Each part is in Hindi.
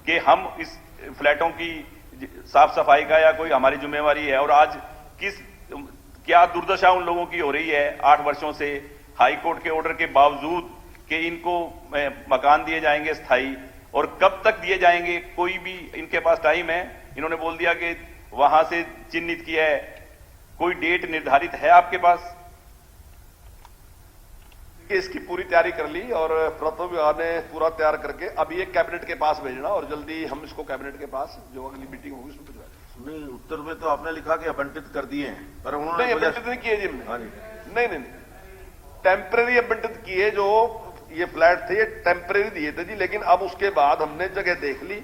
कि हम इस फ्लैटों की साफ सफाई का या कोई हमारी जिम्मेवारी है। और आज क्या दुर्दशा उन लोगों की हो रही है 8 वर्षों से, हाई कोर्ट के ऑर्डर के बावजूद कि इनको मकान दिए जाएंगे स्थायी, और कब तक दिए जाएंगे कोई भी इनके पास टाइम है। इन्होंने बोल दिया कि वहां से चिन्हित किया है, कोई डेट निर्धारित है आपके पास? इसकी पूरी तैयारी कर ली और प्रथम विभाग ने पूरा तैयार करके अब ये कैबिनेट के पास भेजना और जल्दी हम इसको कैबिनेट के पास जो अगली मीटिंग होगी उसमें भिजवा देंगे। नहीं, उत्तर में तो आपने लिखा कि आवंटित कर दिए हैं, पर उन्होंने नहीं आवंटित नहीं किए जी हमने। हाँ जी, नहीं, टेम्परेरी आवंटित किए, जो ये फ्लैट थे ये टेम्परेरी दिए थे जी, लेकिन अब उसके बाद हमने जगह देख ली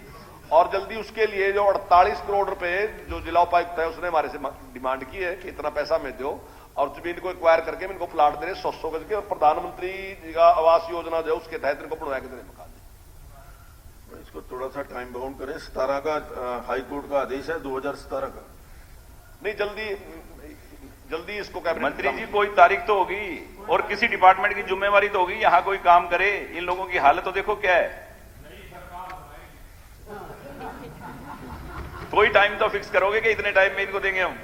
और जल्दी उसके लिए जो 48 करोड़ रुपए जो जिला उपायुक्त है उसने हमारे से डिमांड की है कि इतना पैसा मैं दो और जमीन को एक्वायर करके इनको प्लाट दे रहे 100 गज के, और प्रधानमंत्री जी का आवास योजना जो उसके तहत इनको बनवा के देने मकान। इसको थोड़ा सा टाइम बाउंड करें। 17 का हाई कोर्ट का आदेश है, 2017 का। नहीं, जल्दी इसको कैबिनेट। मंत्री जी कोई तारीख तो होगी और किसी डिपार्टमेंट की जिम्मेवारी तो होगी, यहां कोई काम करे। इन लोगों की हालत तो देखो क्या है। कोई टाइम तो फिक्स करोगे कि इतने टाइम में इनको देंगे हम?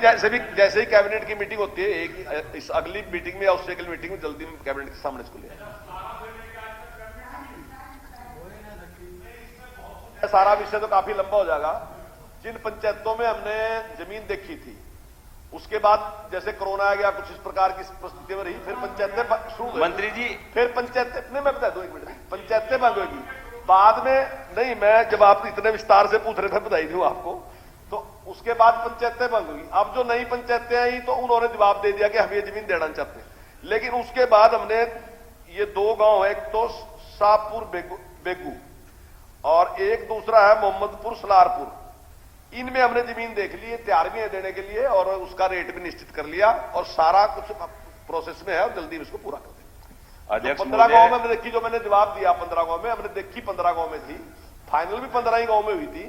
जैसे ही कैबिनेट की मीटिंग होती है इस अगली मीटिंग में या उससे अगली मीटिंग में जल्दी कैबिनेट के सामने इसको ले सारा विषय तो काफी लंबा हो जाएगा। जिन पंचायतों में हमने जमीन देखी थी उसके बाद जैसे कोरोना आ गया, कुछ इस प्रकार की परिस्थिति में रही, फिर पंचायतें शुरू। मंत्री जी फिर पंचायतें, नहीं मैं बता दूं, 1 मिनट, पंचायतें बंद होगी बाद में। नहीं, मैं जब आप इतने विस्तार से पूछ रहे थे बधाई दूं आपको, तो उसके बाद पंचायतें बंद होगी। अब जो नई पंचायतें आई तो उन्होंने जवाब दे दिया कि हम ये जमीन देना चाहते हैं, लेकिन उसके बाद हमने ये 2 गांव है, एक तो शाहपुर बेगू और एक दूसरा है मोहम्मदपुर सलारपुर, इनमें हमने जमीन देख ली है, तैयार भी है देने के लिए और उसका रेट भी निश्चित कर लिया और सारा कुछ प्रोसेस में है और जल्दी इसको पूरा कर देंगे। अध्यक्ष 15 गांव में हमने देखी, जो मैंने जवाब दिया 15 गांव में हमने देखी, 15 गांव में थी, फाइनल भी 15 ही गांव में हुई थी,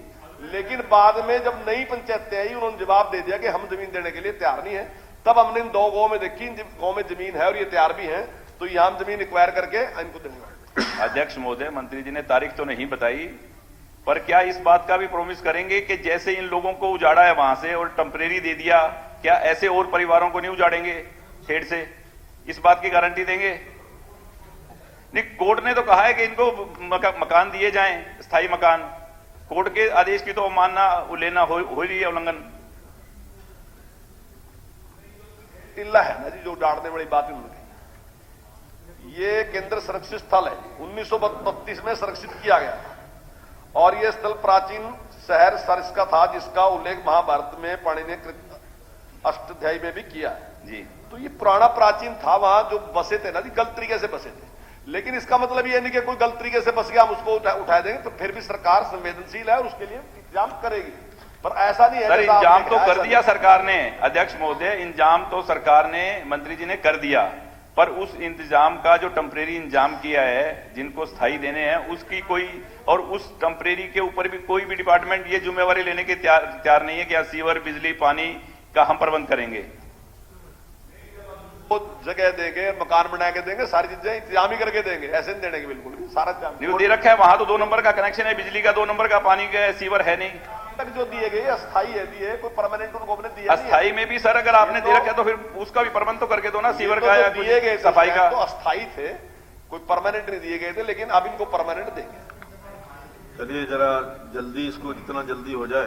लेकिन बाद में जब नई पंचायतें आई उन्होंने जवाब दे दिया कि हम जमीन देने के लिए तैयार नहीं है। तब हमने इन 2 गांव में देखी, इन गांव में जमीन है और ये तैयार भी है, तो यहां हम जमीन एक्वायर करके इनको देंगे। अध्यक्ष महोदय, मंत्री जी ने तारीख तो नहीं बताई, पर क्या इस बात का भी प्रॉमिस करेंगे कि जैसे इन लोगों को उजाड़ा है वहां से और टेम्परेरी दे दिया, क्या ऐसे और परिवारों को नहीं उजाड़ेंगे हेड से? इस बात की गारंटी देंगे? नहीं, कोर्ट ने तो कहा है कि इनको मकान दिए जाएं, स्थायी मकान। कोर्ट के आदेश की तो मानना लेना हो रही है उल्लंघन। टिल्ला है ना जी, जो डांटने वाली बात उन्होंने कही। ये केंद्र संरक्षित स्थल है, 1932 में संरक्षित किया गया था और यह स्थल प्राचीन शहर सरस का था, जिसका उल्लेख महाभारत में पाणिनि ने अष्टाध्यायी में भी किया है जी। तो ये पुराना प्राचीन था, वहां जो बसे थे ना जी, गलत तरीके से बसे थे। लेकिन इसका मतलब ये नहीं कि कोई गलत तरीके से बस गया हम उसको उठा देंगे, तो फिर भी सरकार संवेदनशील है और उसके लिए इंतजाम करेगी। पर ऐसा नहीं है सर, इंतजाम तो कर दिया सरकार ने। अध्यक्ष महोदय, इंतजाम तो सरकार ने, मंत्री जी ने कर दिया, पर उस इंतजाम का जो टेम्परेरी इंतजाम किया है, जिनको स्थायी देने हैं, उसकी कोई, और उस टेम्परेरी के ऊपर भी कोई भी डिपार्टमेंट ये जिम्मेवारी लेने के तैयार नहीं है कि सीवर, बिजली, पानी का हम प्रबंध करेंगे। वो जगह देंगे, मकान बना के देंगे, सारी चीजें इंतजाम ही करके देंगे, ऐसे नहीं देने के बिल्कुल भी सारा नहीं दे रखा है। वहां तो 2 नंबर का कनेक्शन है, बिजली का 2 नंबर का, पानी का, सीवर है नहीं। तक जो दिए गए अस्थाई है, दिए कोई परमानेंट उनको हमने दिया नहीं है। अस्थाई में भी सर अगर आपने दे रखा है तो फिर उसका भी प्रबंध तो करके दो ना, सीवर का या दिए गए सफाई का। तो अस्थाई थे, कोई परमानेंट नहीं दिए गए थे, लेकिन अब इनको परमानेंट देंगे। चलिए जरा जल्दी इसको जितना जल्दी हो जाए